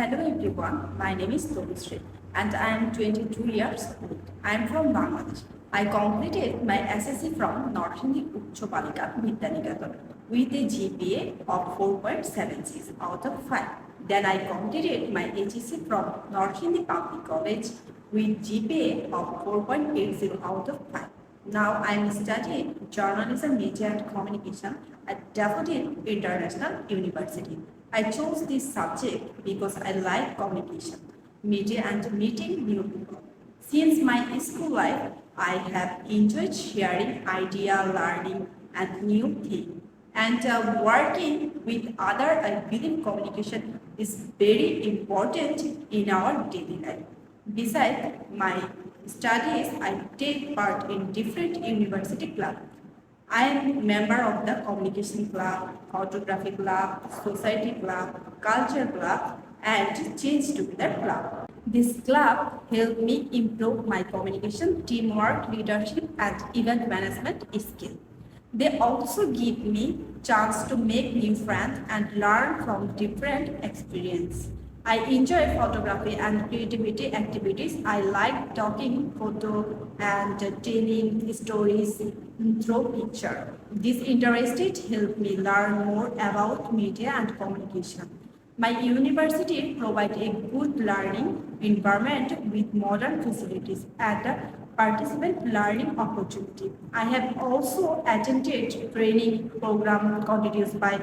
Hello everyone, my name is Tobishree and I am 22 years old. I am from Bangladesh. I completed my SSC from North Hindi Uchcho Balika Vidyaniketan with a GPA of 4.76 out of 5. Then I completed my HSC from North Hindi Public College with GPA of 4.80 out of 5. Now I am studying journalism, media and communication at Daffodil International University. I chose this subject because I like communication, media and meeting new people. Since my school life, I have enjoyed sharing idea, learning and new things. And working with other, I believe communication is very important in our daily life. Besides my studies, I take part in different university clubs. I am member of the communication club, photography club, society club, culture club, and change together club. This club helped me improve my communication, teamwork, leadership, and event management skill. They also give me chance to make new friends and learn from different experience. I enjoy photography and creativity activities. I like talking, photo, and telling stories through picture. This interested helped me learn more about media and communication. My university provides a good learning environment with modern facilities and a participant learning opportunity. I have also attended training program conducted by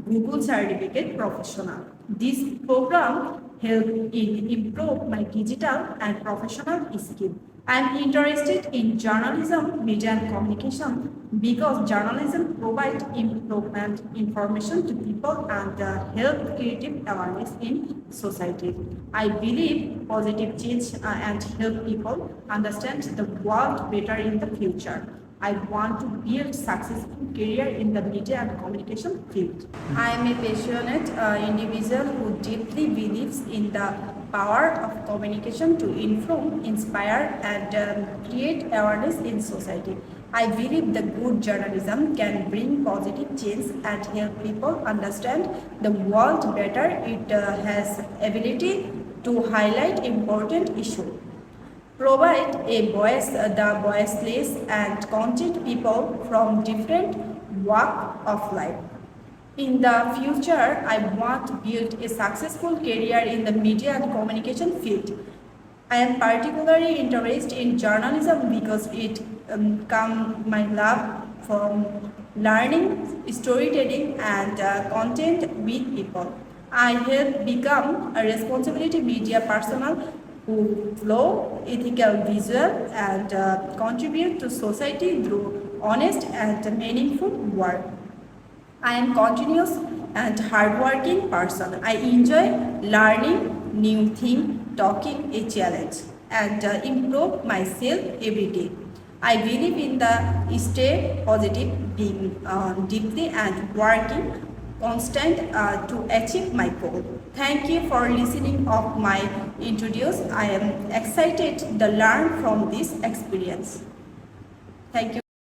Google Certificate Professional. This program helped in improve my digital and professional skill. I am interested in journalism, media and communication because journalism provides improvement information to people and help creative awareness in society. I believe positive change and help people understand the world better in the future. I want to build successful career in the media and communication field. I am a passionate individual who deeply believes in the power of communication to inform, inspire, and create awareness in society. I believe the good journalism can bring positive change and help people understand the world better. It has ability to highlight important issues, provide a voice the voiceless, and contact people from different walk of life. In the future, I want to build a successful career in the media and communication field. I am particularly interested in journalism because it comes my love from learning, storytelling, and content with people. I have become a responsibility media personnel who flow ethical visual and contribute to society through honest and meaningful work. I am continuous and hardworking person. I enjoy learning new things, talking a challenge, and improve myself every day. I believe in the stay positive, being deeply and working constant to achieve my goal. Thank you for listening of my introduce. I am excited to learn from this experience. Thank you.